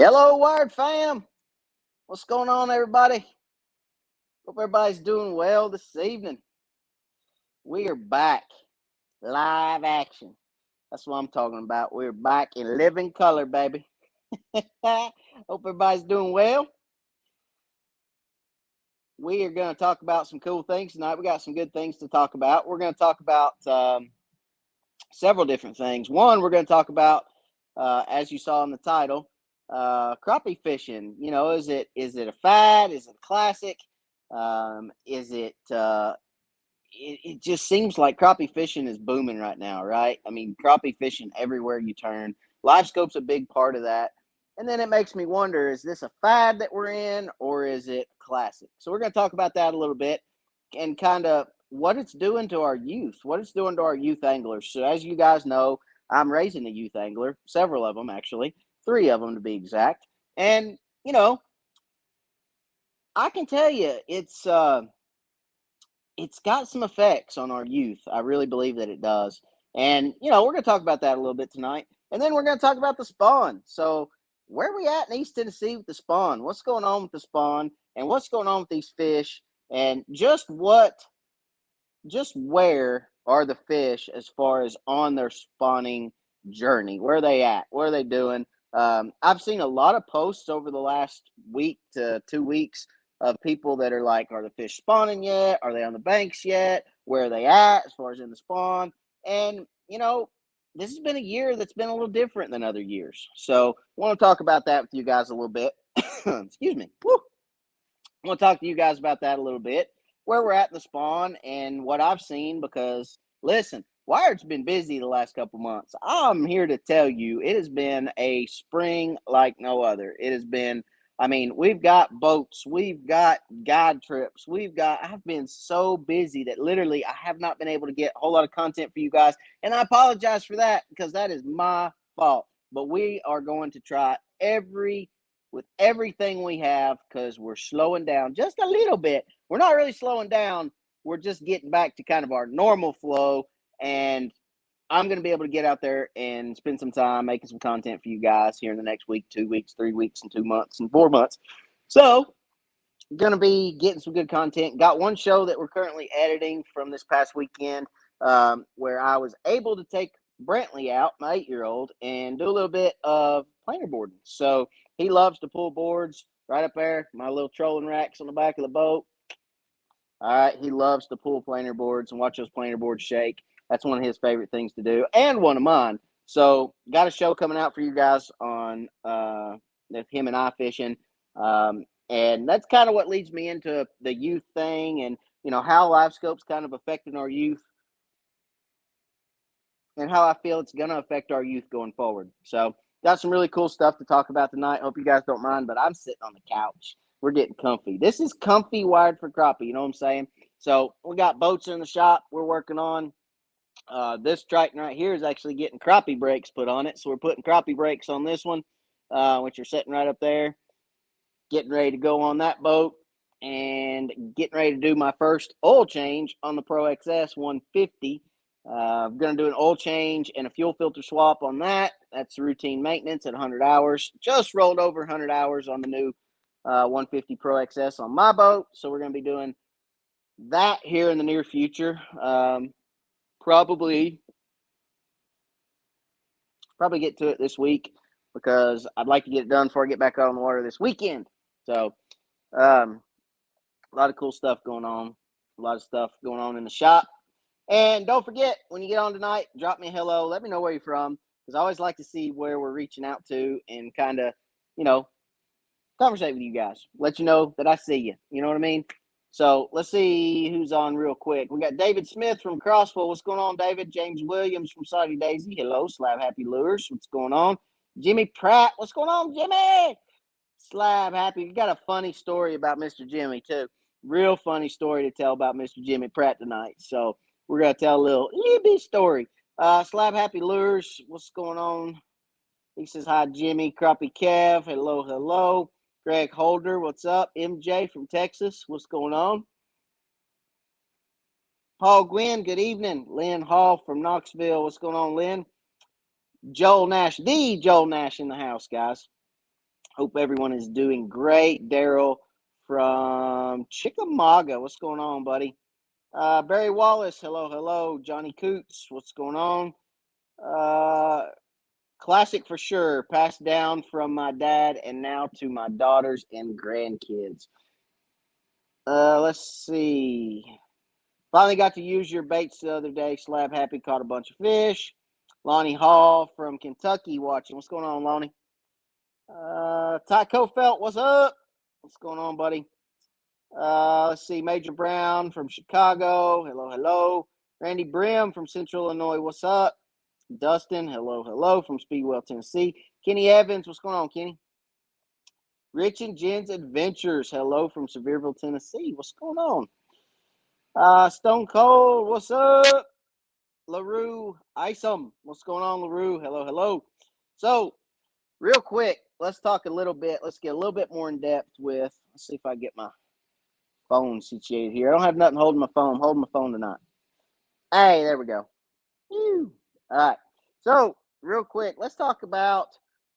Hello, Wired fam. What's going on, everybody? Hope everybody's doing well this evening. We are back. Live action. That's what I'm talking about. We're back in living color, baby. Hope everybody's doing well. We are going to talk about some cool things tonight. We got some good things to talk about. We're going to talk about several different things. One, we're going to talk about, as you saw in the title, crappie fishing. You know, is it a fad? Is it a classic? Is it? It just seems like crappie fishing is booming right now, right? I mean, crappie fishing everywhere you turn. Live scope's a big part of that. And then it makes me wonder, is this a fad that we're in or is it classic? So we're going to talk about that a little bit and kind of what it's doing to our youth, what it's doing to our youth anglers. So as you guys know, I'm raising a youth angler, several of them actually, 3 of them to be exact. And, you know, I can tell you it's got some effects on our youth. I really believe that it does. And, you know, we're going to talk about that a little bit tonight. And then we're going to talk about the spawn. So, where are we at in East Tennessee with the spawn? What's going on with the spawn? And what's going on with these fish? And just where are the fish as far as on their spawning journey? Where are they at? What are they doing? I've seen a lot of posts over the last week to 2 weeks of people that are like, are the fish spawning yet? Are they on the banks yet? Where are they at as far as in the spawn? And, you know, this has been a year that's been a little different than other years. So I want to talk about that with you guys a little bit. Excuse me. Woo. I want to talk to you guys about that a little bit, where we're at in the spawn and what I've seen. Because listen, Wired's been busy the last couple months. I'm here to tell you, it has been a spring like no other. It has been, I mean, we've got boats, we've got guide trips, I've been so busy that literally I have not been able to get a whole lot of content for you guys. And I apologize for that because that is my fault. But we are going to try with everything we have because we're slowing down just a little bit. We're not really slowing down. We're just getting back to kind of our normal flow. And I'm going to be able to get out there and spend some time making some content for you guys here in the next week, 2 weeks, 3 weeks, and 2 months, and 4 months. So, going to be getting some good content. Got one show that we're currently editing from this past weekend where I was able to take Brantley out, my 8-year-old, and do a little bit of planer boarding. So he loves to pull boards right up there, my little trolling racks on the back of the boat. All right, he loves to pull planer boards and watch those planer boards shake. That's one of his favorite things to do, and one of mine. So, got a show coming out for you guys on him and I fishing, and that's kind of what leads me into the youth thing, and you know how live scope's kind of affecting our youth, and how I feel it's going to affect our youth going forward. So, got some really cool stuff to talk about tonight. Hope you guys don't mind, but I'm sitting on the couch. We're getting comfy. This is comfy Wired for crappie. You know what I'm saying? So we got boats in the shop we're working on. This Triton right here is actually getting crappie brakes put on it. So we're putting crappie brakes on this one, which are sitting right up there. Getting ready to go on that boat and getting ready to do my first oil change on the Pro XS 150. I'm going to do an oil change and a fuel filter swap on that. That's routine maintenance at 100 hours. Just rolled over 100 hours on the new 150 Pro XS on my boat. So we're going to be doing that here in the near future. Probably get to it this week because I'd like to get it done before I get back out on the water this weekend. So a lot of cool stuff going on. A lot of stuff going on in the shop. And don't forget, when you get on tonight, drop me a hello. Let me know where you're from because I always like to see where we're reaching out to and kind of, you know, conversate with you guys. Let you know that I see you. You know what I mean? So let's see who's on real quick. We got David Smith from Crossville. What's going on, David? James Williams from Saudi Daisy. Hello, Slab Happy Lures. What's going on? Jimmy Pratt. What's going on, Jimmy? Slab Happy. You got a funny story about Mr. Jimmy, too. Real funny story to tell about Mr. Jimmy Pratt tonight. So we're going to tell a little bit story. Slab Happy Lures. What's going on? He says, hi, Jimmy. Crappie Kev. Hello, hello. Greg Holder, what's up? MJ from Texas, what's going on? Paul Gwynn, good evening. Lynn Hall from Knoxville, what's going on, Lynn? Joel Nash, the Joel Nash in the house, guys. Hope everyone is doing great. Daryl from Chickamauga. What's going on, buddy? Barry Wallace. Hello, hello. Johnny Coots. What's going on? Uh, Classic for sure. Passed down from my dad and now to my daughters and grandkids. Let's see. Finally got to use your baits the other day. Slab Happy caught a bunch of fish. Lonnie Hall from Kentucky watching. What's going on, Lonnie? Ty Kofelt, what's up? What's going on, buddy? Let's see. Major Brown from Chicago. Hello, hello. Randy Brim from Central Illinois. What's up? Dustin, hello, hello from Speedwell, Tennessee. Kenny Evans, what's going on, Kenny? Rich and Jen's Adventures, hello from Sevierville, Tennessee. What's going on? Stone Cold, what's up? LaRue, Isom, what's going on, LaRue? Hello, hello. So, real quick, let's talk a little bit. Let's get a little bit more in depth with, let's see if I get my phone situated here. I don't have nothing holding my phone. I'm holding my phone tonight. Hey, there we go. Woo. All right. So, real quick, let's talk about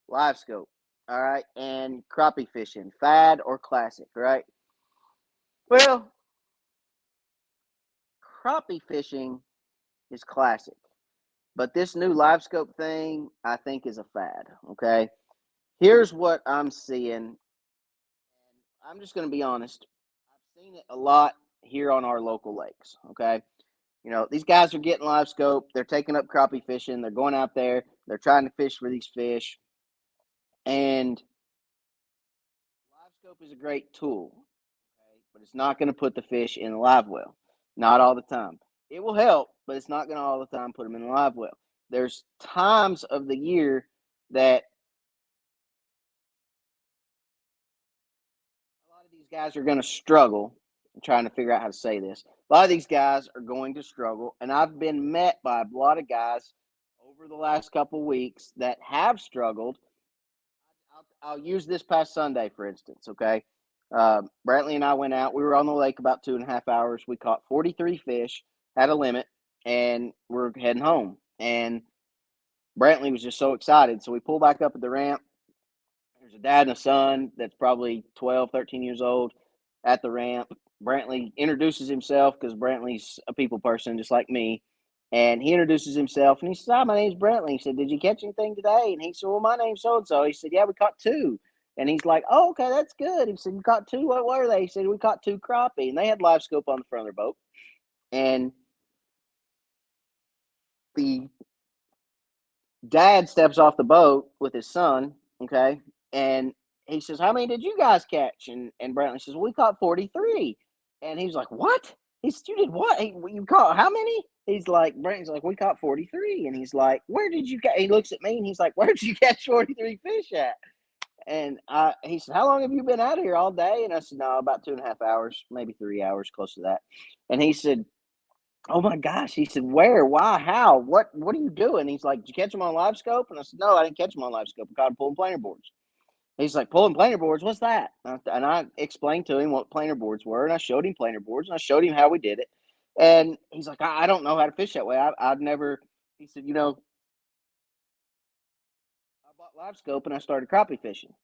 live scope. All right. And crappie fishing, fad or classic, right? Well, crappie fishing is classic. But this new live scope thing, I think, is a fad. Okay. Here's what I'm seeing. I'm just going to be honest. I've seen it a lot here on our local lakes. Okay. You know, these guys are getting live scope. They're taking up crappie fishing. They're going out there. They're trying to fish for these fish. And live scope is a great tool, okay, but it's not going to put the fish in the live well. Not all the time. It will help, but it's not going to all the time put them in the live well. There's times of the year that a lot of these guys are going to struggle. I'm trying to figure out how to say this. A lot of these guys are going to struggle, and I've been met by a lot of guys over the last couple of weeks that have struggled. I'll use this past Sunday, for instance, okay? Brantley and I went out. We were on the lake about 2.5 hours. We caught 43 fish, had a limit, and we're heading home. And Brantley was just so excited. So we pull back up at the ramp. There's a dad and a son that's probably 12, 13 years old at the ramp. Brantley introduces himself because Brantley's a people person just like me. And he introduces himself and he says, "Hi, my name's Brantley." He said, "Did you catch anything today?" And he said, "Well, my name's so and so." He said, "Yeah, we caught two." And he's like, "Oh, okay, that's good." He said, "You caught two? What were they?" He said, "We caught two crappie." And they had live scope on the front of their boat. And the dad steps off the boat with his son, okay, and he says, "How many did you guys catch?" And Brantley says, "We caught 43." And he's like, "What?" He said, "You did what? You caught how many?" He's like, Brantley's like, "We caught 43." And he's like, "Where did you catch?" He looks at me and he's like, "Where did you catch 43 fish at?" And he said, "How long have you been out here all day?" And I said, "No, about 2.5 hours, maybe 3 hours, close to that." And he said, "Oh my gosh." He said, "Where? Why? How? What are you doing?" He's like, "Did you catch them on live scope?" And I said, "No, I didn't catch them on live scope. I caught them pulling planer boards." He's like, "Pulling planer boards? What's that?" And I explained to him what planer boards were, and I showed him planer boards, and I showed him how we did it. And he's like, I don't know how to fish that way. I've never." He said, "I bought live scope and I started crappie fishing."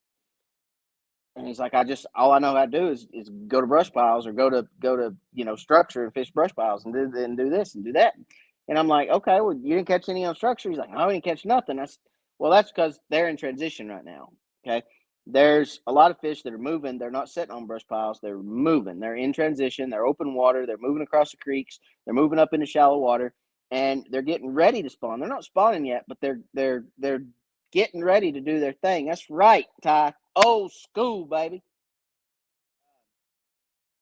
And he's like, all I know how to do is go to brush piles or go to structure and fish brush piles and do this and do that." And I'm like, "Okay, well, you didn't catch any on structure?" He's like, "No, I didn't catch nothing." Well, that's because they're in transition right now. Okay. There's a lot of fish that are moving. They're not sitting on brush piles. They're moving. They're in transition. They're open water. They're moving across the creeks. They're moving up into shallow water, and they're getting ready to spawn. They're not spawning yet, but they're getting ready to do their thing. That's right, Ty. Old school, baby.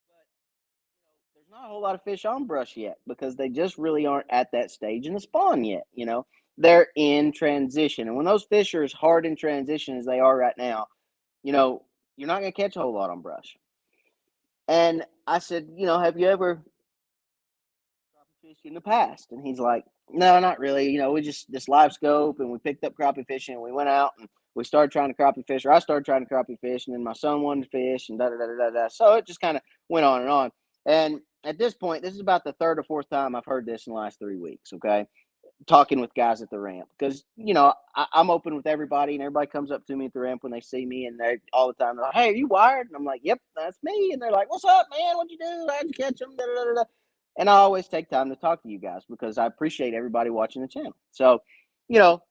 But there's not a whole lot of fish on brush yet because they just really aren't at that stage in the spawn yet. They're in transition, and when those fish are as hard in transition as they are right now, you're not going to catch a whole lot on brush. And I said, "Have you ever crappie fished in the past?" And he's like, "No, not really. We just this live scope and we picked up crappie fishing and we went out and we started trying to crappie fish, or I started trying to crappie fish, and then my son wanted to fish and da da da da da." So it just kind of went on and on. And at this point, this is about the third or fourth time I've heard this in the last 3 weeks. Okay. talking with guys at the ramp because I'm open with everybody, and everybody comes up to me at the ramp when they see me, and they all the time they're like, "Hey, are you wired?" And I'm like, "Yep, that's me." And they're like, "What's up, man? What'd you do? How'd you catch them?" Da, da, da, da. And I always take time to talk to you guys because I appreciate everybody watching the channel. So, you know,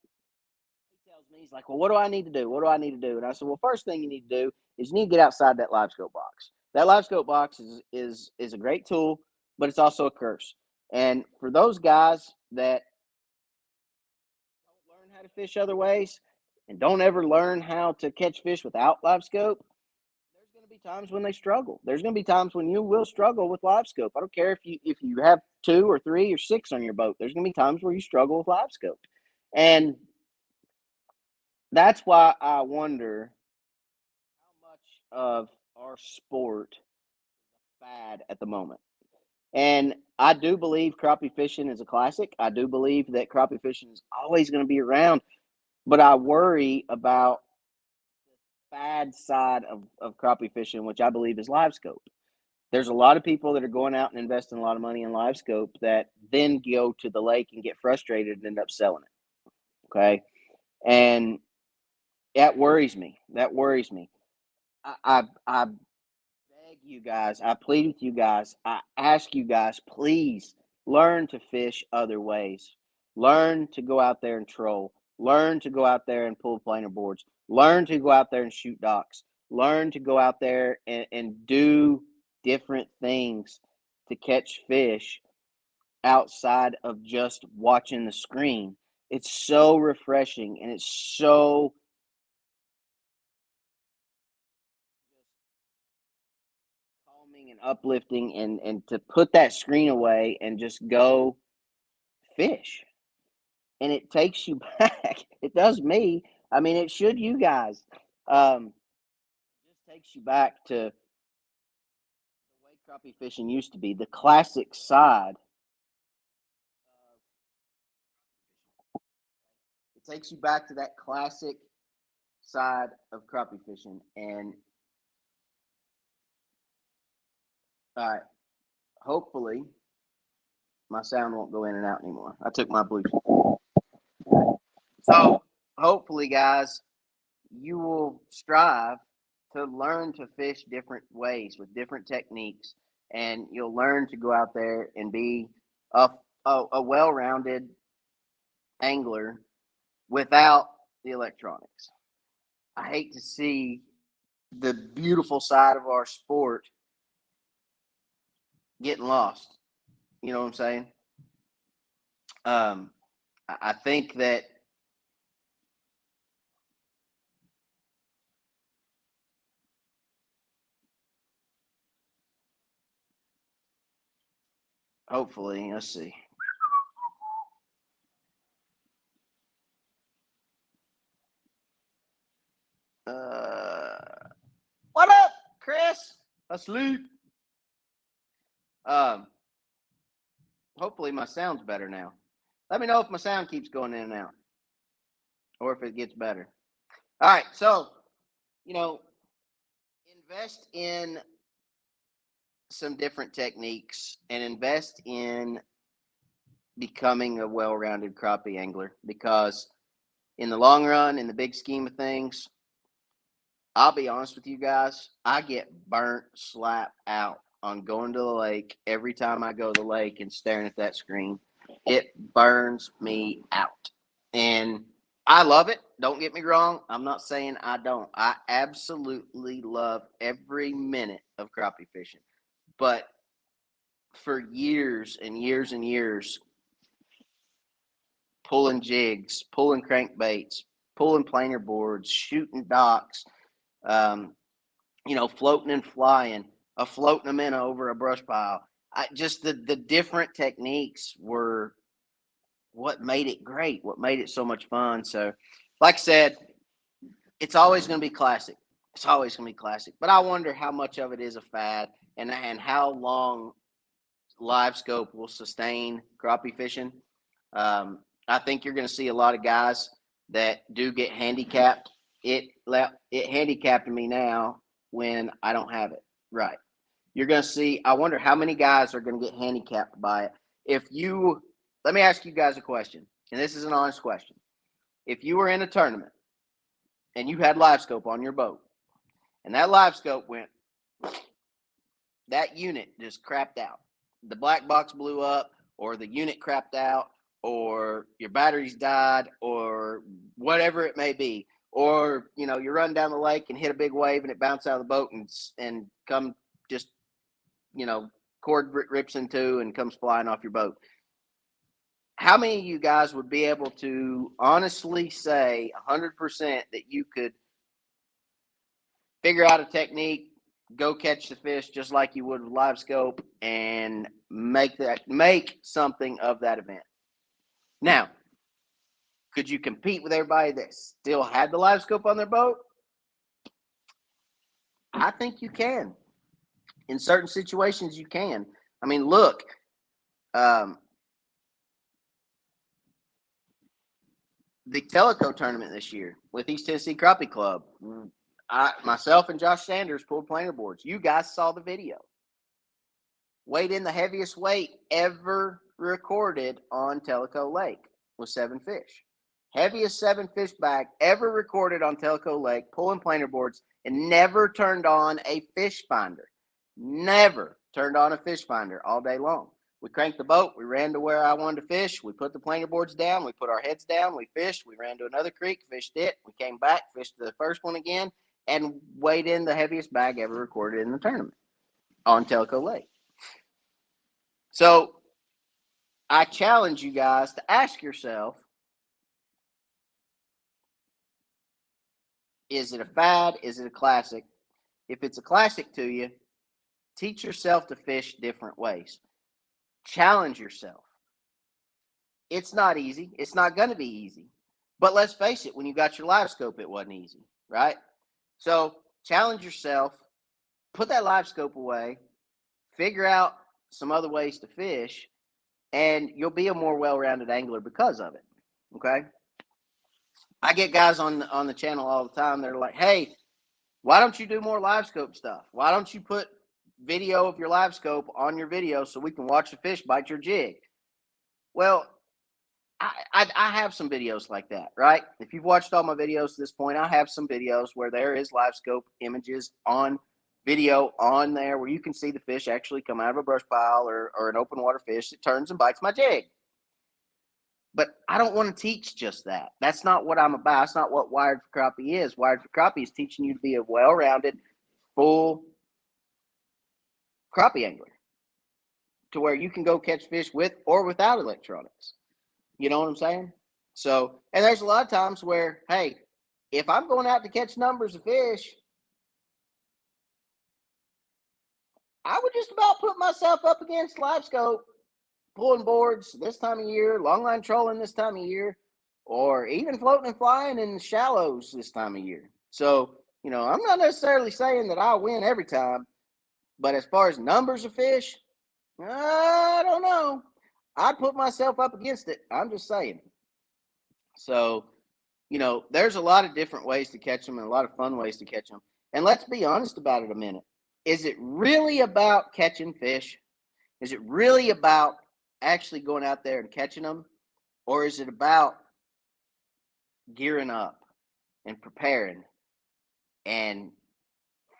he tells me, he's like, "Well, what do I need to do? What do I need to do?" And I said, "Well, first thing you need to do is you need to get outside that live scope box. That live scope box is a great tool, but it's also a curse. And for those guys that don't learn how to fish other ways and don't ever learn how to catch fish without live scope, there's going to be times when they struggle. There's going to be times when you will struggle with live scope. I don't care if you have 2 or 3 or 6 on your boat. There's going to be times where you struggle with live scope, and that's why I wonder how much of our sport is bad at the moment. And I do believe crappie fishing is a classic. I do believe that crappie fishing is always going to be around, but I worry about bad side of crappie fishing, which I believe is live scope. There's a lot of people that are going out and investing a lot of money in live scope that then go to the lake and get frustrated and end up selling it. Okay. And that worries me. That worries me. I beg you guys, I plead with you guys, I ask you guys, please learn to fish other ways. Learn to go out there and troll. Learn to go out there and pull planer boards. Learn to go out there and shoot docks. Learn to go out there and do different things to catch fish outside of just watching the screen. It's so refreshing and it's so calming and uplifting and to put that screen away and just go fish. And it takes you back. It does me. I mean, it should you guys. It just takes you back to the way crappie fishing used to be, the classic side. It takes you back to that classic side of crappie fishing. And hopefully my sound won't go in and out anymore. I took my Bluetooth. So hopefully, guys, you will strive to learn to fish different ways with different techniques, and you'll learn to go out there and be a, a well-rounded angler without the electronics. I hate to see the beautiful side of our sport getting lost. You know what I'm saying? Um, I think that hopefully, let's see. Uh, what up, Chris? Asleep. Um, hopefully my sound's better now. Let me know if my sound keeps going in and out or if it gets better. All right, so you know, invest in some different techniques and invest in becoming a well-rounded crappie angler because in the long run, in the big scheme of things, I'll be honest with you guys, I get burnt slap out on going to the lake every time I go to the lake and staring at that screen. It burns me out. And I love it. Don't get me wrong. I'm not saying I don't. I absolutely love every minute of crappie fishing. But for years and years and years, pulling jigs, pulling crankbaits, pulling planer boards, shooting docks, um, floating and flying, floating them in over a brush pile. Just the different techniques were what made it great, what made it so much fun. So, like I said, it's always going to be classic. It's always going to be classic. But I wonder how much of it is a fad and how long live scope will sustain crappie fishing. I think you're going to see a lot of guys that do get handicapped. It handicapped me now when I don't have it right. You're going to see. I wonder how many guys are going to get handicapped by it. If you Let me ask you guys a question, and this is an honest question. If you were in a tournament and you had live scope on your boat, and that live scope went, that unit just crapped out. The black box blew up, or the unit crapped out, or your batteries died, or whatever it may be. Or, you run down the lake and hit a big wave and it bounced out of the boat and come just, cord rips in two and comes flying off your boat. How many of you guys would be able to honestly say 100% that you could figure out a technique, go catch the fish just like you would with live scope, and make something of that event? Now, could you compete with everybody that still had the live scope on their boat? I think you can. In certain situations, you can. I mean, look, the Teleco tournament this year with East Tennessee Crappie Club, myself and Josh Sanders pulled planer boards. You guys saw the video. Weighed in the heaviest weight ever recorded on Teleco Lake with 7 fish. Heaviest 7 fish bag ever recorded on Teleco Lake, pulling planer boards, and never turned on a fish finder. Never turned on a fish finder all day long. We cranked the boat. We ran to where I wanted to fish. We put the planer boards down. We put our heads down. We fished. We ran to another creek, fished it. We came back, fished the first one again, and weighed in the heaviest bag ever recorded in the tournament on Telco Lake. So I challenge you guys to ask yourself, is it a fad? Is it a classic? If it's a classic to you, teach yourself to fish different ways. Challenge yourself. It's not easy. It's not going to be easy. But let's face it, when you got your live scope, it wasn't easy, right? So challenge yourself. Put that live scope away. Figure out some other ways to fish, and you'll be a more well-rounded angler because of it, okay? I get guys on the channel all the time. They're like, hey, why don't you do more live scope stuff? Why don't you put video of your live scope on your video so we can watch the fish bite your jig? Well, I have some videos like that, right? If you've watched all my videos to this point, I have some videos where there is live scope images on video on there where you can see the fish actually come out of a brush pile or an open water fish that turns and bites my jig. But I don't want to teach just that. That's not what I'm about. That's not what Wired for Crappie is. Wired for Crappie is teaching you to be a well-rounded, full crappie angler to where you can go catch fish with or without electronics. You know what I'm saying? So, and there's a lot of times where, hey, if I'm going out to catch numbers of fish, I would just about put myself up against live scope, pulling boards this time of year, longline trolling this time of year, or even floating and flying in the shallows this time of year. So, I'm not necessarily saying that I'll win every time, but as far as numbers of fish, I don't know. I'd put myself up against it. I'm just saying. So, there's a lot of different ways to catch them and a lot of fun ways to catch them. And let's be honest about it a minute. Is it really about catching fish? Is it really about actually going out there and catching them? Or is it about gearing up and preparing and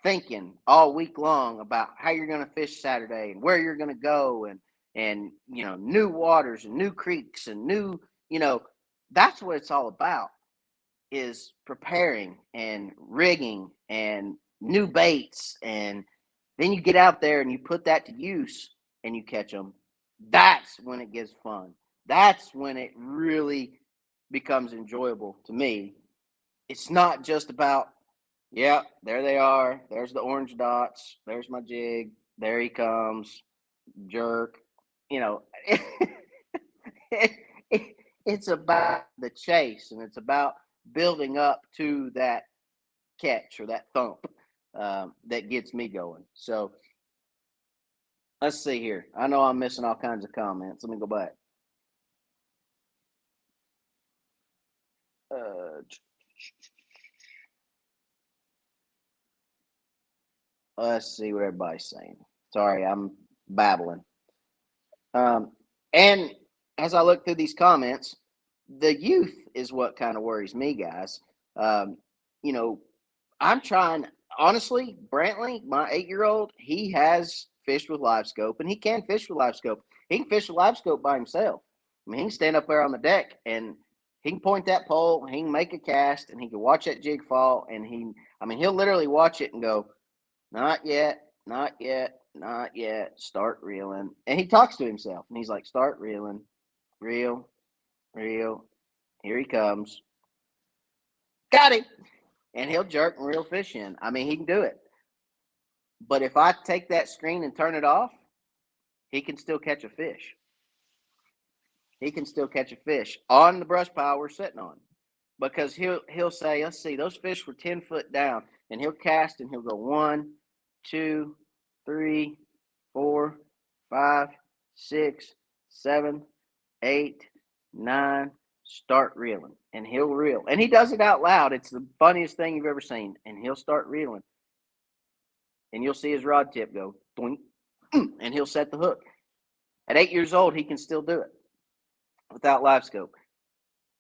thinking all week long about how you're going to fish Saturday and where you're going to go and new waters and new creeks and new, that's what it's all about, is preparing and rigging and new baits. And then you get out there and you put that to use and you catch them. That's when it gets fun. That's when it really becomes enjoyable to me. It's not just about, yeah, there they are. There's the orange dots. There's my jig. There he comes. Jerk. It's about the chase, and it's about building up to that catch or that thump that gets me going. So let's see here. I know I'm missing all kinds of comments. Let me go back. Let's see what everybody's saying. Sorry, I'm babbling. And as I look through these comments, the youth is what kind of worries me, guys. Um, you know, I'm trying, honestly, Brantley, my 8-year-old, he has fished with live scope and he can fish with live scope. He can fish with live scope by himself. I mean, he can stand up there on the deck and he can point that pole, he can make a cast, and he can watch that jig fall. And he'll literally watch it and go, not yet, not yet, not yet, start reeling. And he talks to himself and he's like, start reeling, reel, reel, here he comes. Got him. And he'll jerk and reel fish in. I mean, he can do it. But if I take that screen and turn it off, he can still catch a fish. He can still catch a fish on the brush pile we're sitting on. Because he'll say, let's see, those fish were 10 foot down. And he'll cast and he'll go 1, 2, 3, 4, 5, 6, 7, 8, 9, start reeling. And he'll reel. And he does it out loud. It's the funniest thing you've ever seen. And he'll start reeling. And you'll see his rod tip go, doink, and he'll set the hook. At 8 years old, he can still do it without live scope.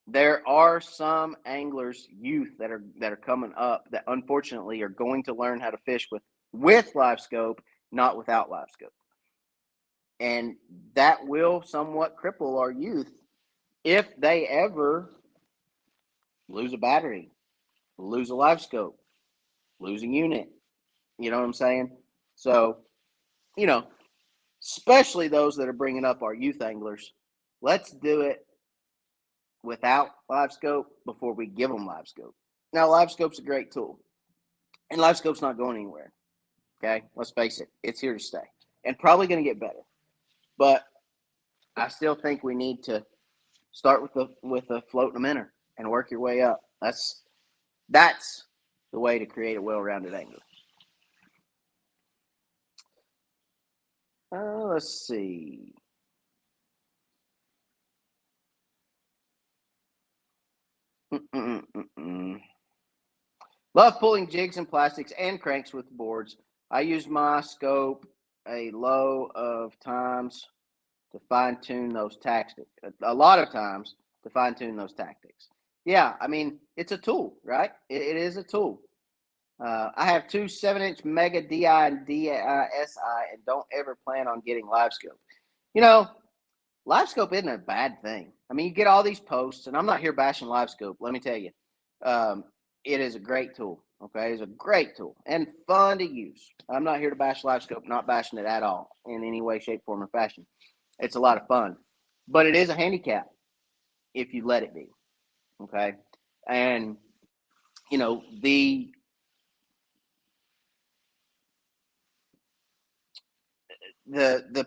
There are some anglers, youth, that are coming up that unfortunately are going to learn how to fish with live scope, not without live scope. And that will somewhat cripple our youth if they ever lose a battery, lose a live scope, lose a unit. You know what I'm saying? So, especially those that are bringing up our youth anglers, let's do it without live scope before we give them live scope. Now, live scope's a great tool, and live scope's not going anywhere. Okay, let's face it, it's here to stay, and probably going to get better. But I still think we need to start with a floating a minnow and work your way up. That's the way to create a well-rounded angler. Let's see. Love pulling jigs and plastics and cranks with boards. I use my scope a low of times to fine tune those tactics. A lot of times to fine tune those tactics. Yeah, I mean, it's a tool, right? It is a tool. I have 2 7-inch Mega DI and DSI and don't ever plan on getting live scope. Live scope isn't a bad thing. I mean, you get all these posts, and I'm not here bashing live scope. Let me tell you, it is a great tool. Okay, it's a great tool and fun to use. I'm not here to bash live scope, not bashing it at all in any way, shape, form, or fashion. It's a lot of fun, but it is a handicap if you let it be. Okay, and the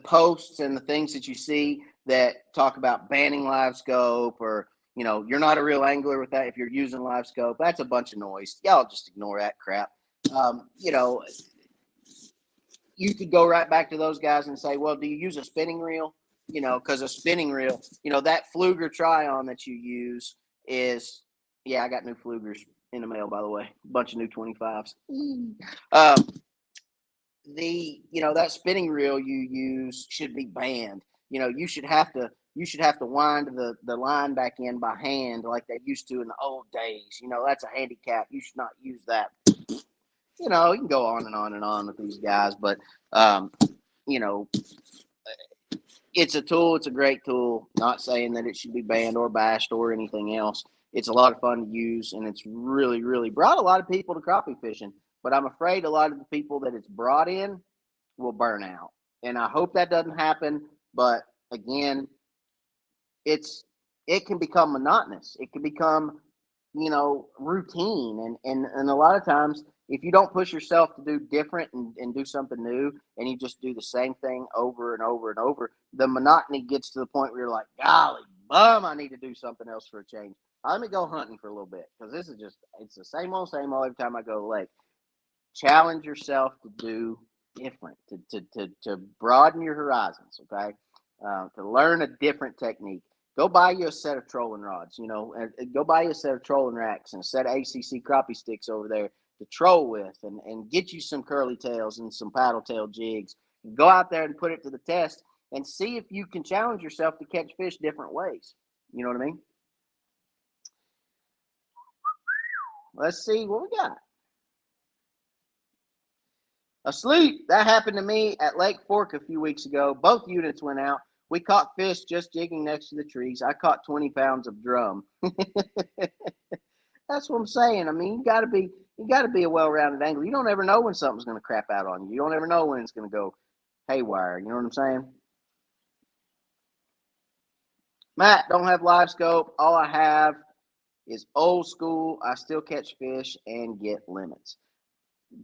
posts and the things that you see that talk about banning live scope, or you're not a real angler with that if you're using live scope, that's a bunch of noise. Y'all just ignore that crap. You could go right back to those guys and say, well, do you use a spinning reel? Because a spinning reel, that Fluger try-on that you use is, yeah, I got new Flugers in the mail, by the way, a bunch of new 25s. That spinning reel you use should be banned. You should have to wind the line back in by hand like they used to in the old days. That's a handicap. You should not use that. You can go on and on and on with these guys, but it's a tool. It's a great tool. Not saying that it should be banned or bashed or anything else. It's a lot of fun to use, and it's really, really brought a lot of people to crappie fishing. But I'm afraid a lot of the people that it's brought in will burn out. And I hope that doesn't happen. But again, it can become monotonous. It can become, routine. And a lot of times, if you don't push yourself to do different and do something new, and you just do the same thing over and over and over, the monotony gets to the point where you're like, golly, bum, I need to do something else for a change. Let me go hunting for a little bit, because this is it's the same old every time I go to the lake. Challenge yourself to do different, to broaden your horizons, okay? To learn a different technique. Go buy you a set of trolling rods, go buy you a set of trolling racks and a set of ACC crappie sticks over there to troll with, and get you some curly tails and some paddle tail jigs. Go out there and put it to the test and see if you can challenge yourself to catch fish different ways. You know what I mean? Let's see what we got. Asleep. That happened to me at Lake Fork a few weeks ago. Both units went out. We caught fish just jigging next to the trees. I caught 20 pounds of drum. That's what I'm saying. I mean, you gotta be a well-rounded angler. You don't ever know when something's gonna crap out on you. You don't ever know when it's gonna go haywire. You know what I'm saying? Matt, don't have live scope. All I have is old school. I still catch fish and get limits.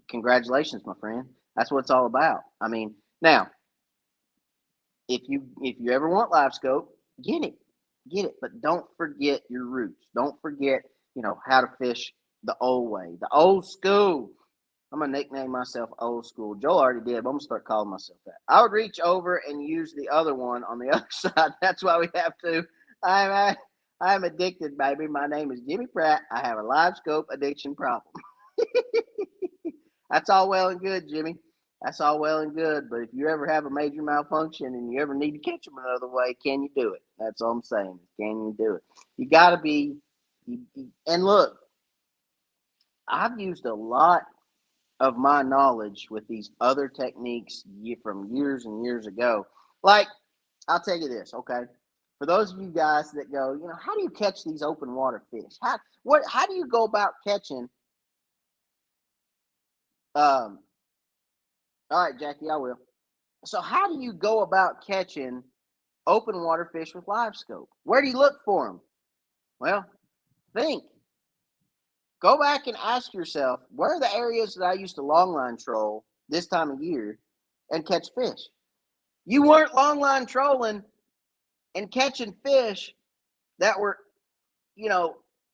Congratulations, my friend. That's what it's all about. I mean, now if you ever want live scope, get it, but don't forget your roots. Don't forget, how to fish the old way, the old school. I'm gonna nickname myself old school. Joel already did, but I'm gonna start calling myself that. I would reach over and use the other one on the other side. That's why we have to. I'm addicted, baby. My name is Jimmy Pratt. I have a live scope addiction problem. That's all well and good, Jimmy. That's all well and good. But if you ever have a major malfunction and you ever need to catch them another way, can you do it? That's all I'm saying. Can you do it? You got to be. And look, I've used a lot of my knowledge with these other techniques from years and years ago. Like, I'll tell you this, okay? For those of you guys that go, how do you catch these open water fish? How do you go about catching? All right, Jackie, I will. So, how do you go about catching open water fish with live scope? Where do you look for them? Well, think. Go back and ask yourself, where are the areas that I used to longline troll this time of year and catch fish? You weren't longline trolling and catching fish that were,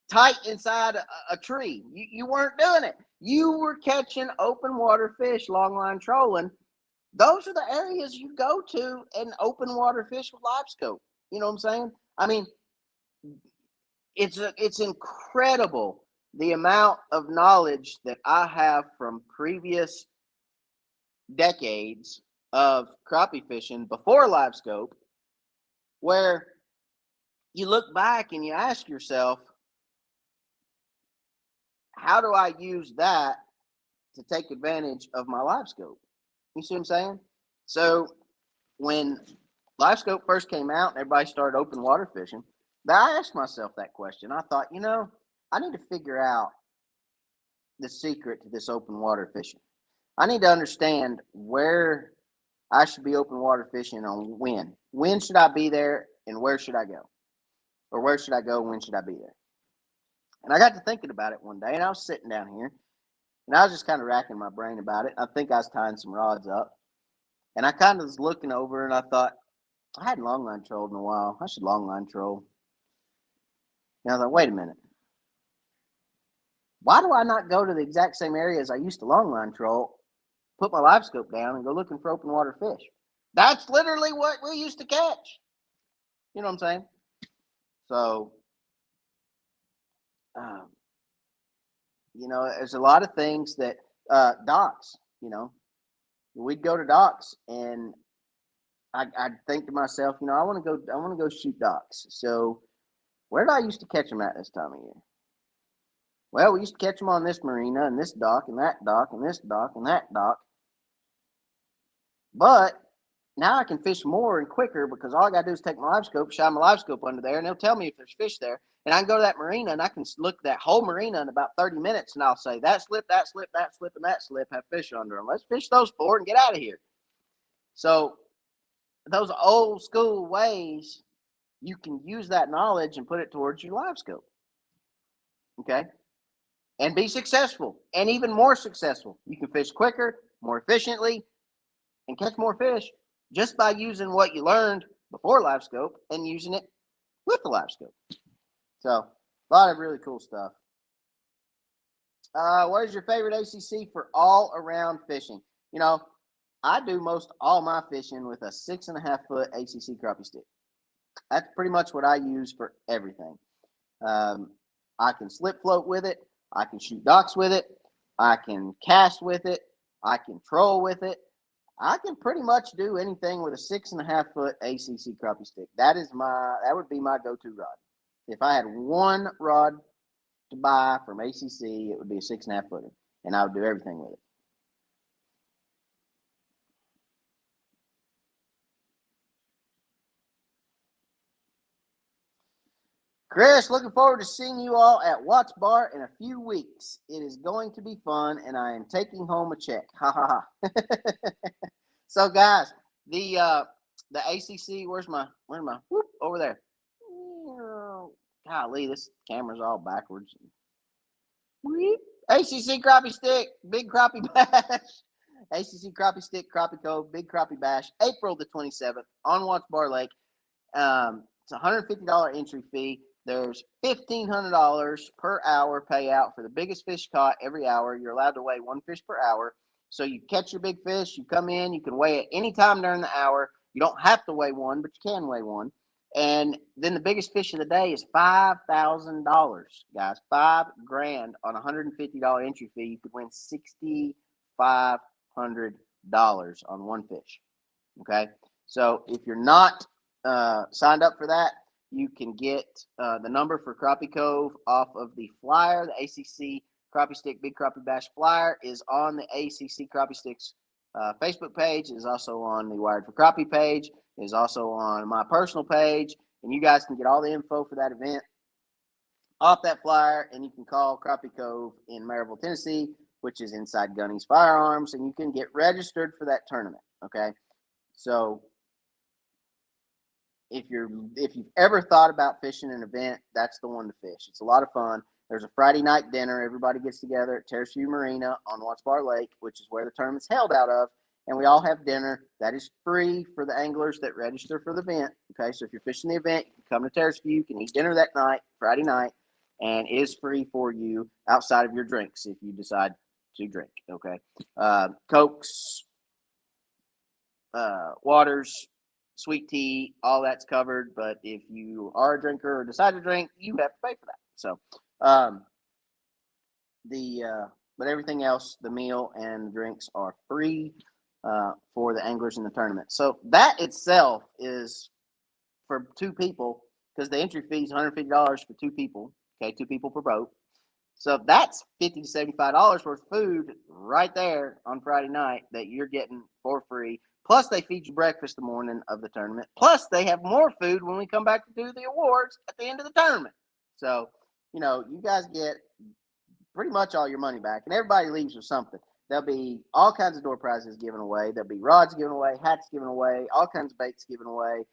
tight inside a tree. You weren't doing it. You were catching open water fish, longline trolling. Those are the areas you go to and open water fish with live scope. You know what I'm saying? I mean, it's incredible the amount of knowledge that I have from previous decades of crappie fishing before live scope, where you look back and you ask yourself, how do I use that to take advantage of my live scope? You see what I'm saying? So when live scope first came out and everybody started open water fishing, I asked myself that question. I thought, I need to figure out the secret to this open water fishing. I need to understand where I should be open water fishing on when. When should I be there and where should I go? Or where should I go? When should I be there? And I got to thinking about it one day, and I was sitting down here and I was just kind of racking my brain about it. I think I was tying some rods up, and I kind of was looking over and I thought, I hadn't longline trolled in a while. I should longline troll. And I thought, wait a minute. Why do I not go to the exact same areas I used to longline troll, put my live scope down, and go looking for open water fish? That's literally what we used to catch. You know what I'm saying? So, there's a lot of things that docks. We'd go to docks, and I'd think to myself, I want to go shoot docks. So, where did I used to catch them at this time of year? Well, we used to catch them on this marina and this dock and that dock and this dock and that dock. But now I can fish more and quicker because all I got to do is take my live scope, shine my live scope under there, and they'll tell me if there's fish there. And I can go to that marina and I can look at that whole marina in about 30 minutes, and I'll say, that slip, that slip, that slip, and that slip have fish under them. Let's fish those four and get out of here. So those old school ways, you can use that knowledge and put it towards your live scope. Okay? And be successful, and even more successful. You can fish quicker, more efficiently, and catch more fish just by using what you learned before live scope and using it with the live scope. So, a lot of really cool stuff. What is your favorite ACC for all around fishing? I do most all my fishing with a 6.5 foot ACC crappie stick. That's pretty much what I use for everything. I can slip float with it. I can shoot docks with it. I can cast with it. I can troll with it. I can pretty much do anything with a 6.5 foot ACC crappie stick. That would be my go-to rod. If I had one rod to buy from ACC, it would be a 6.5 footer, and I would do everything with it. Chris, looking forward to seeing you all at Watts Bar in a few weeks. It is going to be fun, and I am taking home a check. Ha ha ha. So, guys, the ACC. Where's my whoop, over there? Golly, this camera's all backwards. ACC crappie stick, big crappie bash. ACC crappie stick, crappie cove, big crappie bash. April the 27th on Watts Bar Lake. It's a $150 entry fee. There's $1,500 per hour payout for the biggest fish caught every hour. You're allowed to weigh one fish per hour. So you catch your big fish, you come in, you can weigh it anytime during the hour. You don't have to weigh one, but you can weigh one. And then the biggest fish of the day is $5,000, guys. $5,000 on a $150 entry fee. You could win $6,500 on one fish. Okay, so if you're not signed up for that, you can get the number for Crappie Cove off of the flyer. The ACC Crappie Stick Big Crappie Bash flyer is on the ACC Crappie Sticks Facebook page. It is also on the Wired for Crappie page. It is also on my personal page. And you guys can get all the info for that event off that flyer. And you can call Crappie Cove in Maryville, Tennessee, which is inside Gunny's Firearms. And you can get registered for that tournament. Okay. So if you've ever thought about fishing an event, that's the one to fish. It's a lot of fun. There's a Friday night dinner. Everybody gets together at Terrace View Marina on Watts Bar Lake, which is where the tournament's held out of. And we all have dinner. That is free for the anglers that register for the event. Okay, so if you're fishing the event, you can come to Terrace View. You can eat dinner that night, Friday night, and it is free for you outside of your drinks if you decide to drink. Okay, Cokes, waters, sweet tea, all that's covered. But if you are a drinker or decide to drink, you have to pay for that. So, but everything else, the meal and the drinks are free for the anglers in the tournament. So that itself is for two people because the entry fee is $150 for two people. Okay, two people per boat. So that's $50 to $75 worth of food right there on Friday night that you're getting for free. Plus, they feed you breakfast the morning of the tournament. Plus, they have more food when we come back to do the awards at the end of the tournament. So, you guys get pretty much all your money back, and everybody leaves with something. There'll be all kinds of door prizes given away. There'll be rods given away, hats given away, all kinds of baits given away.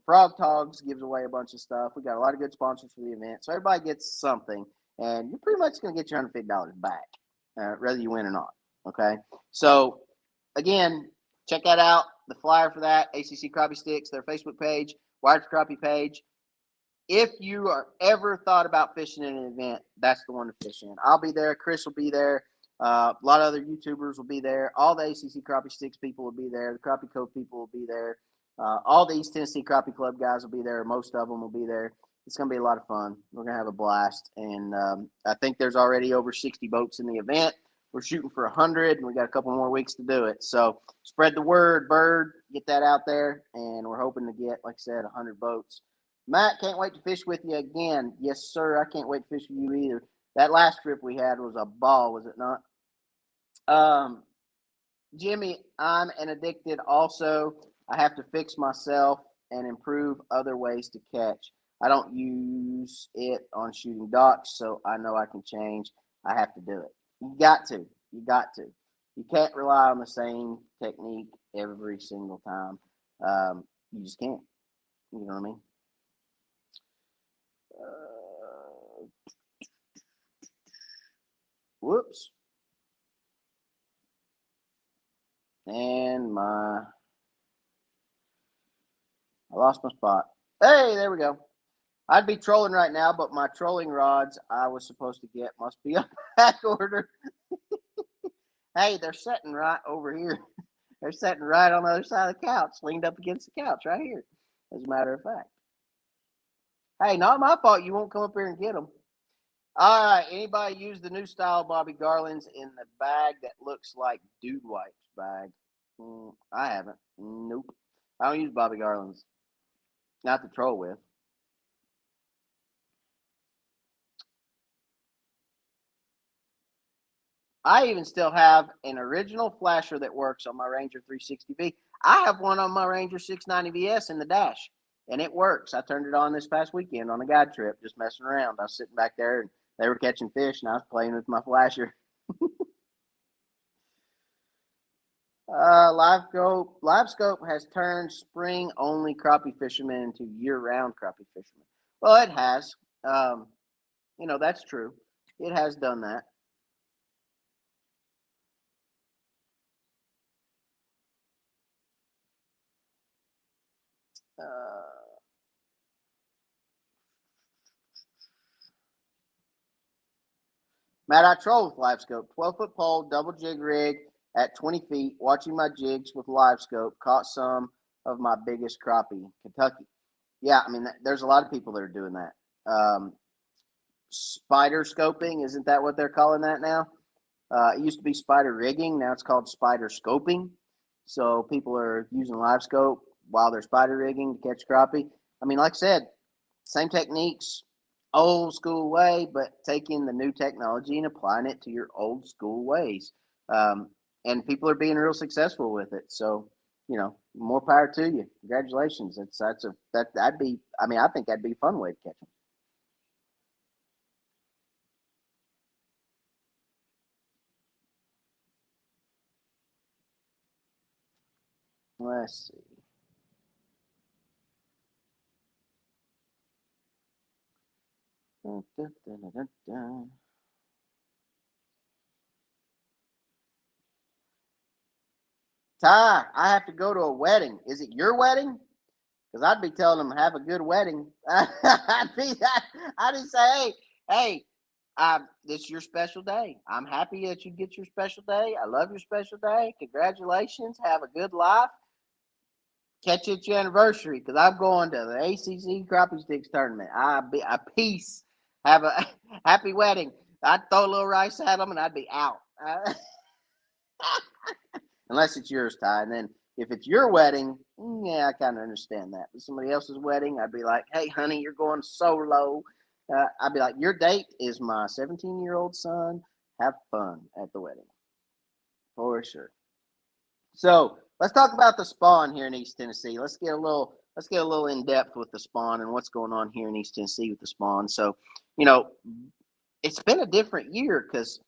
Frog Togs gives away a bunch of stuff. We got a lot of good sponsors for the event, so everybody gets something, and you're pretty much going to get your $150 back, whether you win or not. Okay, so again, check that out. The flyer for that, ACC Crappie Sticks, their Facebook page, Wired for Crappie page. If you are ever thought about fishing in an event, that's the one to fish in. I'll be there. Chris will be there. A lot of other YouTubers will be there. All the ACC Crappie Sticks people will be there. The Crappie Cove people will be there. All the East Tennessee Crappie Club guys will be there. Most of them will be there. It's going to be a lot of fun. We're going to have a blast. And I think there's already over 60 boats in the event. We're shooting for 100, and we got a couple more weeks to do it. So spread the word, Bird. Get that out there. And we're hoping to get, like I said, 100 boats. Matt, can't wait to fish with you again. Yes, sir. I can't wait to fish with you either. That last trip we had was a ball, was it not? Jimmy, I'm an addicted also. I have to fix myself and improve other ways to catch. I don't use it on shooting docks, so I know I can change. I have to do it. You got to. You got to. You can't rely on the same technique every single time. You just can't. You know what I mean? Whoops. And I lost my spot. Hey, there we go. I'd be trolling right now, but my trolling rods I was supposed to get must be on back order. Hey, they're sitting right over here. They're sitting right on the other side of the couch, leaned up against the couch right here, as a matter of fact. Hey, not my fault you won't come up here and get them. All right, anybody use the new style Bobby Garland's in the bag that looks like Dude Wipes bag? I haven't. Nope. I don't use Bobby Garland's. Not to troll with. I even still have an original flasher that works on my Ranger 360V. I have one on my Ranger 690VS in the dash, and it works. I turned it on this past weekend on a guide trip, just messing around. I was sitting back there, and they were catching fish, and I was playing with my flasher. Live scope has turned spring only crappie fishermen into year round crappie fishermen. Well, it has. Um, that's true. It has done that. Uh, Matt, I troll with live scope. 12-foot pole, double jig rig at 20 feet, watching my jigs with live scope. Caught some of my biggest crappie, Kentucky. Yeah, I mean, there's a lot of people that are doing that. Spider scoping, isn't that what they're calling that now? It used to be spider rigging. Now it's called spider scoping. So people are using live scope while they're spider rigging to catch crappie. I mean, like I said, same techniques, old school way, but taking the new technology and applying it to your old school ways. Um, and people are being real successful with it. So, more power to you. Congratulations. That'd be. I mean, I think that'd be a fun way to catch them. Let's see. Dun, dun, dun, dun, dun. Ty, I have to go to a wedding. Is it your wedding? Because I'd be telling them have a good wedding. I'd be say, hey, this is your special day. I'm happy that you get your special day. I love your special day. Congratulations. Have a good life. Catch you at your anniversary because I'm going to the ACC Crappie Sticks tournament. I'd be a peace. Have a happy wedding. I'd throw a little rice at them and I'd be out. Unless it's yours, Ty. And then if it's your wedding, yeah, I kind of understand that. But somebody else's wedding, I'd be like, hey, honey, you're going solo. I'd be like, your date is my 17-year-old son. Have fun at the wedding for sure. So let's talk about the spawn here in East Tennessee. Let's get a little in depth with the spawn and what's going on here in East Tennessee with the spawn. So, you know, it's been a different year because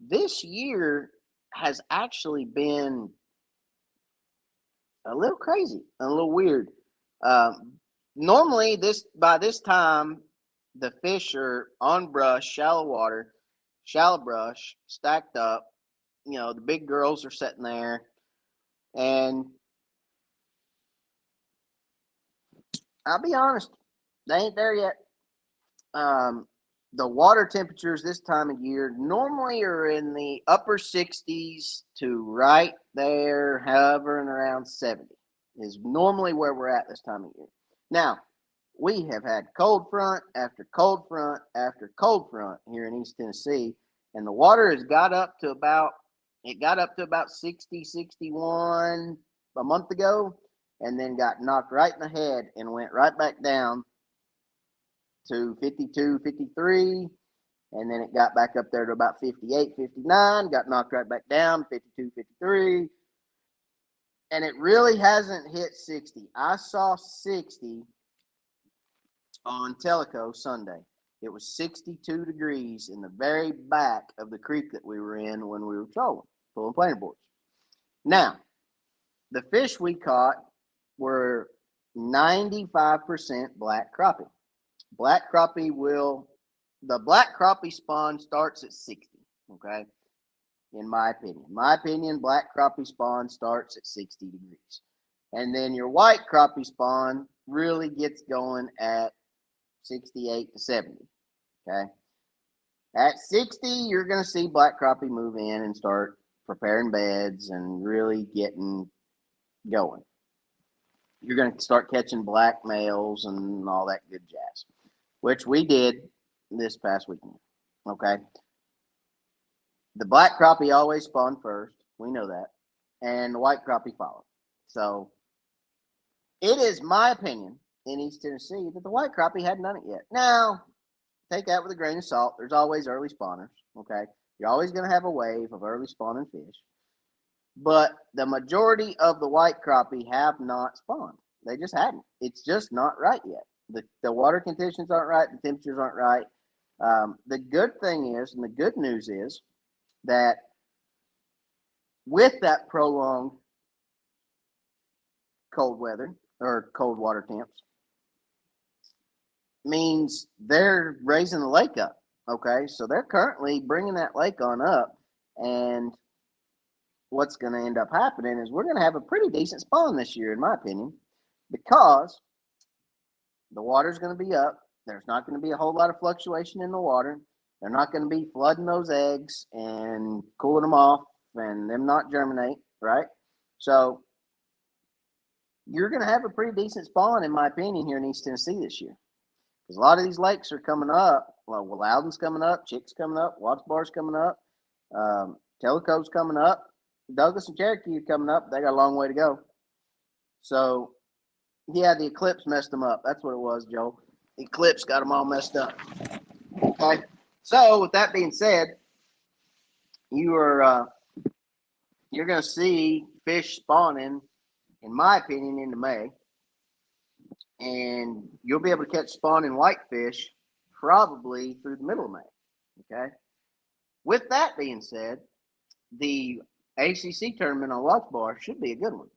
this year has actually been a little crazy, a little weird. Um, Normally, this by this time, the fish are on brush, shallow water, shallow brush, stacked up. The big girls are sitting there, and I'll be honest, they ain't there yet. Um, the water temperatures this time of year normally are in the upper 60s to right there, hovering around 70 is normally where we're at this time of year. Now, we have had cold front after cold front after cold front here in East Tennessee, and the water has got up to about 60, 61 a month ago, and then got knocked right in the head and went right back down to 52, 53, and then it got back up there to about 58, 59, got knocked right back down, 52, 53, and it really hasn't hit 60. I saw 60 on Tellico Sunday. It was 62 degrees in the very back of the creek that we were in when we were trolling, pulling planer boards. Now, the fish we caught were 95% black crappie. The black crappie spawn starts at 60, okay? In my opinion. Black crappie spawn starts at 60 degrees. And then your white crappie spawn really gets going at 68 to 70, okay? At 60, you're going to see black crappie move in and start preparing beds and really getting going. You're going to start catching black males and all that good jazz, which we did this past weekend. Okay. The black crappie always spawn first. We know that. and the white crappie followed. So it is my opinion in East Tennessee that the white crappie hadn't done it yet. Now, take that with a grain of salt. There's always early spawners, okay? You're always going to have a wave of early spawning fish. But the majority of the white crappie have not spawned. They just hadn't. It's just not right yet. The water conditions aren't right. The temperatures aren't right. The good thing is, and the good news is, that with that prolonged cold weather or cold water temps, means they're raising the lake up. Okay, so they're currently bringing that lake on up, and what's going to end up happening is we're going to have a pretty decent spawn this year, in my opinion, because the water's going to be up. There's not going to be a whole lot of fluctuation in the water. They're not going to be flooding those eggs and cooling them off and them not germinate, right? So you're going to have a pretty decent spawn, in my opinion, here in East Tennessee this year. Because a lot of these lakes are coming up. Well, Loudon's coming up, Chick's coming up, Watts Bar's coming up, Tellico's coming up, Douglas and Cherokee are coming up. They got a long way to go. So, yeah, the eclipse messed them up. That's what it was, Joe. The eclipse got them all messed up. Okay. So, with that being said, you're going to see fish spawning, in my opinion, into May. And you'll be able to catch spawning whitefish probably through the middle of May. Okay. With that being said, the ACC tournament on Watts Bar should be a good one.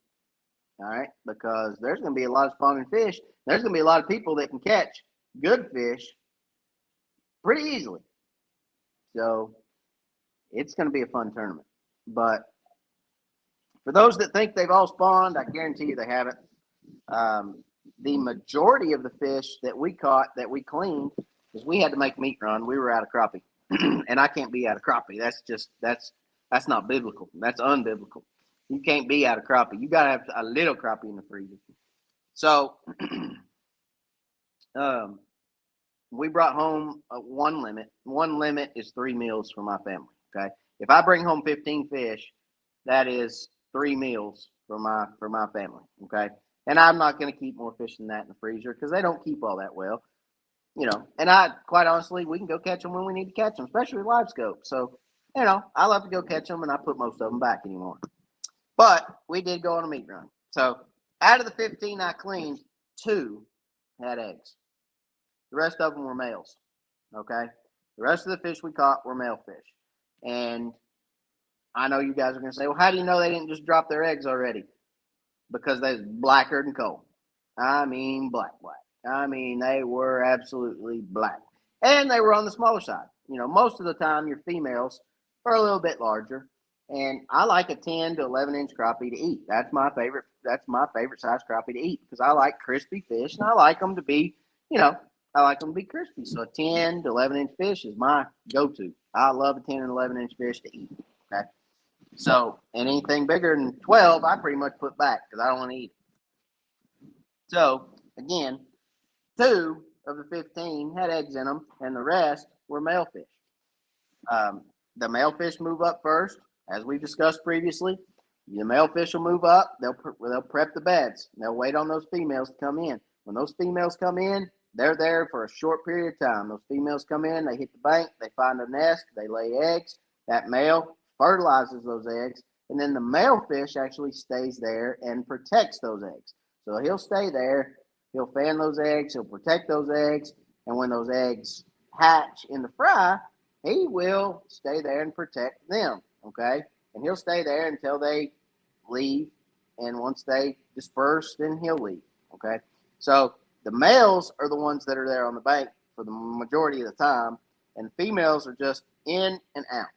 All right, because there's going to be a lot of spawning fish. There's going to be a lot of people that can catch good fish pretty easily. So it's going to be a fun tournament. But for those that think they've all spawned, I guarantee you they haven't. The majority of the fish that we caught, that we cleaned, because we had to make meat run, we were out of crappie. And I can't be out of crappie. That's not biblical. That's unbiblical. You can't be out of crappie. You got to have a little crappie in the freezer. So we brought home one limit. One limit is 3 meals for my family. Okay. If I bring home 15 fish, that is 3 meals for my family. Okay. And I'm not going to keep more fish than that in the freezer because they don't keep all that well. You know, and quite honestly, we can go catch them when we need to catch them, especially with live scope. So, you know, I love to go catch them, and I put most of them back anymore. But we did go on a meat run. So out of the 15 I cleaned, 2 had eggs. The rest of them were males. Okay? The rest of the fish we caught were male fish. And I know you guys are going to say, well, how do you know they didn't just drop their eggs already? Because they was blacker than coal. I mean, black. I mean, they were absolutely black. And they were on the smaller side. You know, most of the time, your females are a little bit larger. And I like a 10 to 11 inch crappie to eat. That's my favorite size crappie to eat because I like crispy fish and I like them to be, you know, I like them to be crispy. So a 10 to 11 inch fish is my go-to. I love a 10 and 11 inch fish to eat. Okay. So, and anything bigger than 12, I pretty much put back because I don't want to eat it. So, again, 2 of the 15 had eggs in them, and the rest were male fish. The male fish move up first, as we discussed previously. The male fish will move up. They'll prep the beds. They'll wait on those females to come in. When those females come in, they're there for a short period of time. Those females come in, they hit the bank, they find a nest, they lay eggs. That male fertilizes those eggs, and then the male fish actually stays there and protects those eggs. So he'll stay there, he'll fan those eggs, he'll protect those eggs, and when those eggs hatch in the fry, he will stay there and protect them, okay? And he'll stay there until they leave, and once they disperse, then he'll leave, okay? So the males are the ones that are there on the bank for the majority of the time, and the females are just in and out.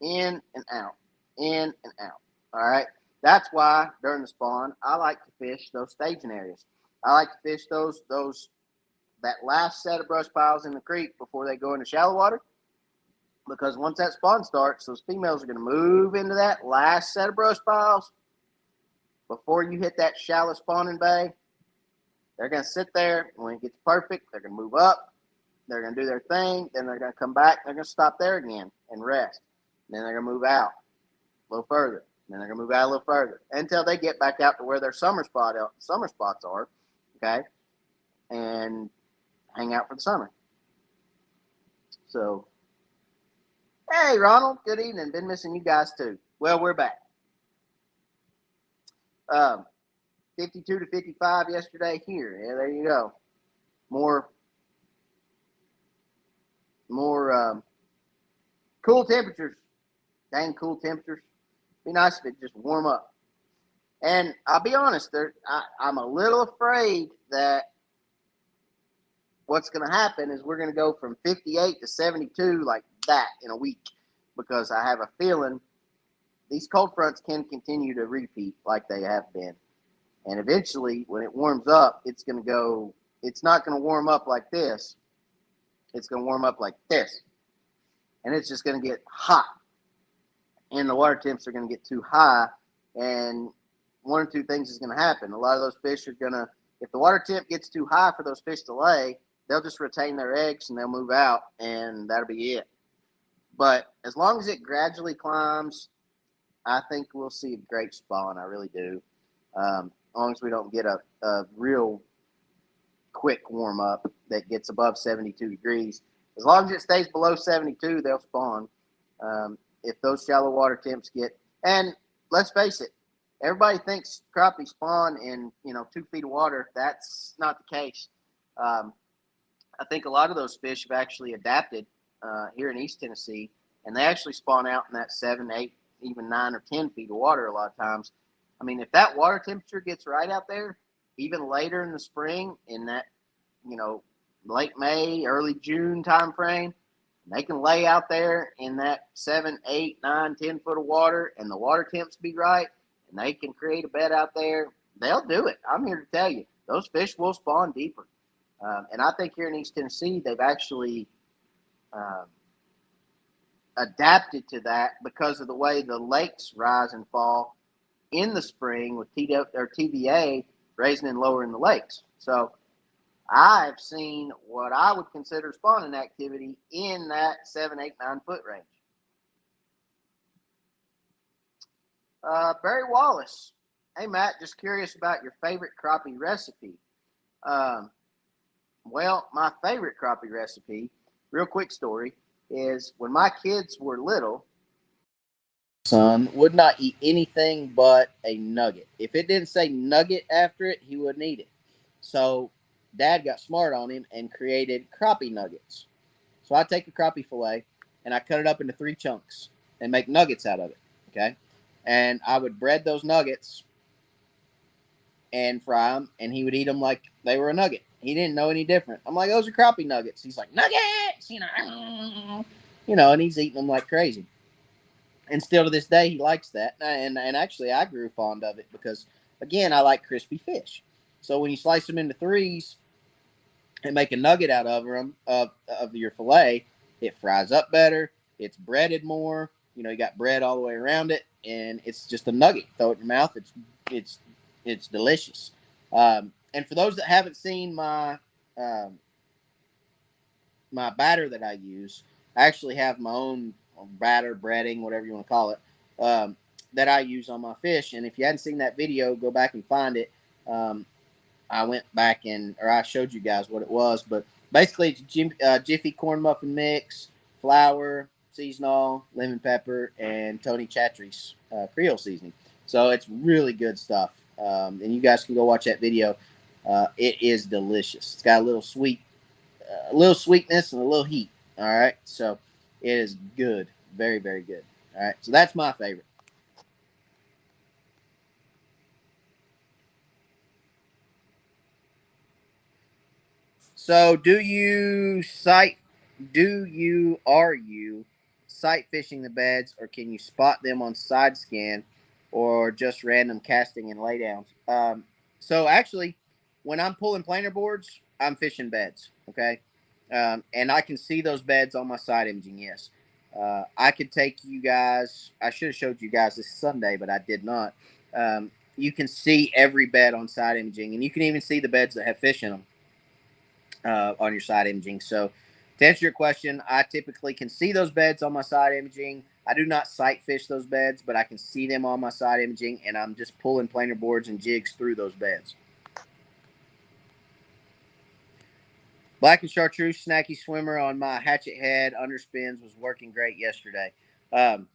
In and out, in and out. All right. That's why during the spawn, I like to fish those staging areas. I like to fish that last set of brush piles in the creek before they go into shallow water. Because once that spawn starts, those females are going to move into that last set of brush piles before you hit that shallow spawning bay. They're going to sit there. When it gets perfect, they're going to move up. They're going to do their thing. Then they're going to come back. They're going to stop there again and rest. Then they're going to move out a little further. then they're going to move out a little further until they get back out to where their summer spots are, okay, and hang out for the summer. So, hey, Ronald, good evening. Been missing you guys too. Well, we're back. 52 to 55 yesterday here. Yeah, there you go. More cool temperatures. Dang cool temperatures. Be nice if it just warm up. And I'll be honest, I'm a little afraid that what's going to happen is we're going to go from 58 to 72 like that in a week, because I have a feeling these cold fronts can continue to repeat like they have been. And eventually, when it warms up, it's not going to warm up like this. It's going to warm up like this. And it's just going to get hot. And the water temps are going to get too high. And one or two things is going to happen. A lot of those fish are going to, if the water temp gets too high for those fish to lay, they'll just retain their eggs and they'll move out, and that'll be it. But as long as it gradually climbs, I think we'll see a great spawn. I really do. As long as we don't get a real quick warm up that gets above 72 degrees. As long as it stays below 72, they'll spawn. If those shallow water temps get, and let's face it, everybody thinks crappie spawn in 2 feet of water. That's not the case. I think a lot of those fish have actually adapted here in East Tennessee, and they actually spawn out in that 7, 8, even 9 or 10 feet of water a lot of times. I mean, if that water temperature gets right out there, even later in the spring, in that, late May, early June time frame, they can lay out there in that 7, 8, 9, 10 foot of water, and the water temps be right, and they can create a bed out there. They'll do it. I'm here to tell you, those fish will spawn deeper. And I think here in East Tennessee, they've actually adapted to that because of the way the lakes rise and fall in the spring with TBA raising and lowering the lakes. So I've seen what I would consider spawning activity in that 7, 8, 9 foot range. Barry Wallace. Hey, Matt, just curious about your favorite crappie recipe. Well, my favorite crappie recipe, real quick story, is when my kids were little, son would not eat anything but a nugget. If it didn't say nugget after it, he wouldn't eat it. So Dad got smart on him and created crappie nuggets. So I take a crappie fillet and I cut it up into 3 chunks and make nuggets out of it. Okay. And I would bread those nuggets and fry them, and he would eat them like they were a nugget. He didn't know any different. I'm like, those are crappie nuggets. He's like, nuggets, and he's eating them like crazy. And still to this day, he likes that. And actually, I grew fond of it because, again, I like crispy fish. So when you slice them into 3s and make a nugget out of them, of your filet, it fries up better. It's breaded more. You got bread all the way around it, and it's just a nugget. Throw it in your mouth. It's delicious. And for those that haven't seen my my batter that I use, I actually have my own batter, breading, whatever you want to call it, that I use on my fish. And if you hadn't seen that video, go back and find it. I went back or I showed you guys what it was, but basically it's Jiffy corn muffin mix, flour, seasonal, lemon pepper, and Tony Chatri's Creole seasoning. So it's really good stuff. And you guys can go watch that video. It is delicious. It's got a little sweetness and a little heat. All right. So it is good. Very, very good. All right. So that's my favorite. So are you sight fishing the beds, or can you spot them on side scan or just random casting and laydowns? So actually, when I'm pulling planer boards, I'm fishing beds. Okay. And I can see those beds on my side imaging. Yes. I could take you guys, I should have showed you guys this Sunday, but I did not. You can see every bed on side imaging, and you can even see the beds that have fish in them on your side imaging. So to answer your question, I typically can see those beds on my side imaging. I do not sight fish those beds, but I can see them on my side imaging, and I'm just pulling planer boards and jigs through those beds. Black and chartreuse snacky swimmer on my hatchet head underspins was working great yesterday. Um,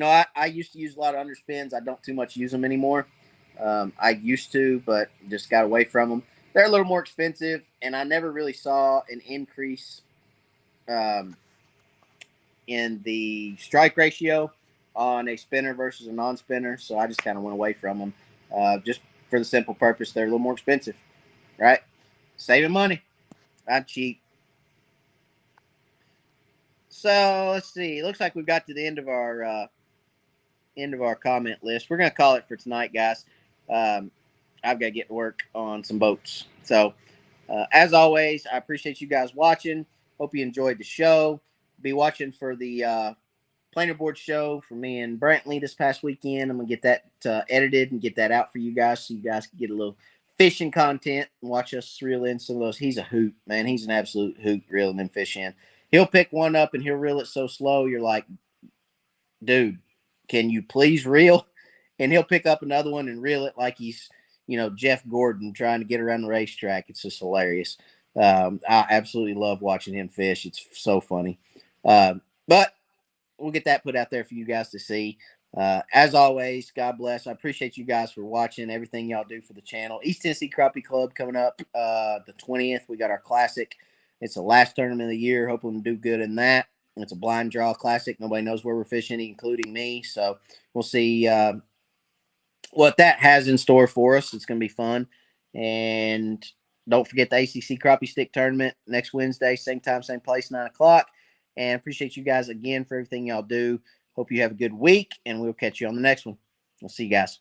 I used to use a lot of underspins. I don't too much use them anymore. I used to, but just got away from them. They're a little more expensive, and I never really saw an increase um, in the strike ratio on a spinner versus a non-spinner. So I just kind of went away from them, just for the simple purpose they're a little more expensive, right? Saving money. I'm cheap. So let's see. It looks like we've got to the end of our comment list. We're gonna call it for tonight, guys. I've got to get to work on some boats. So as always, I appreciate you guys watching. Hope you enjoyed the show. Be watching for the planer board show for me and Brantley this past weekend. I'm gonna get that edited and get that out for you guys, so you guys can get a little fishing content and watch us reel in some of those. He's a hoot, man. He's an absolute hoot reeling them fish in. He'll pick one up and he'll reel it so slow, you're like, dude, can you please reel? And he'll pick up another one and reel it like he's, Jeff Gordon trying to get around the racetrack. It's just hilarious. I absolutely love watching him fish. It's so funny. But we'll get that put out there for you guys to see. As always, God bless. I appreciate you guys for watching everything y'all do for the channel. East Tennessee Crappie Club coming up the 20th. We got our classic. It's the last tournament of the year. Hoping to do good in that. It's a blind draw classic. Nobody knows where we're fishing, including me. So we'll see what that has in store for us. It's going to be fun. And don't forget the ACC Crappie Stick Tournament next Wednesday, same time, same place, 9 o'clock. And appreciate you guys again for everything y'all do. Hope you have a good week, and we'll catch you on the next one. We'll see you guys.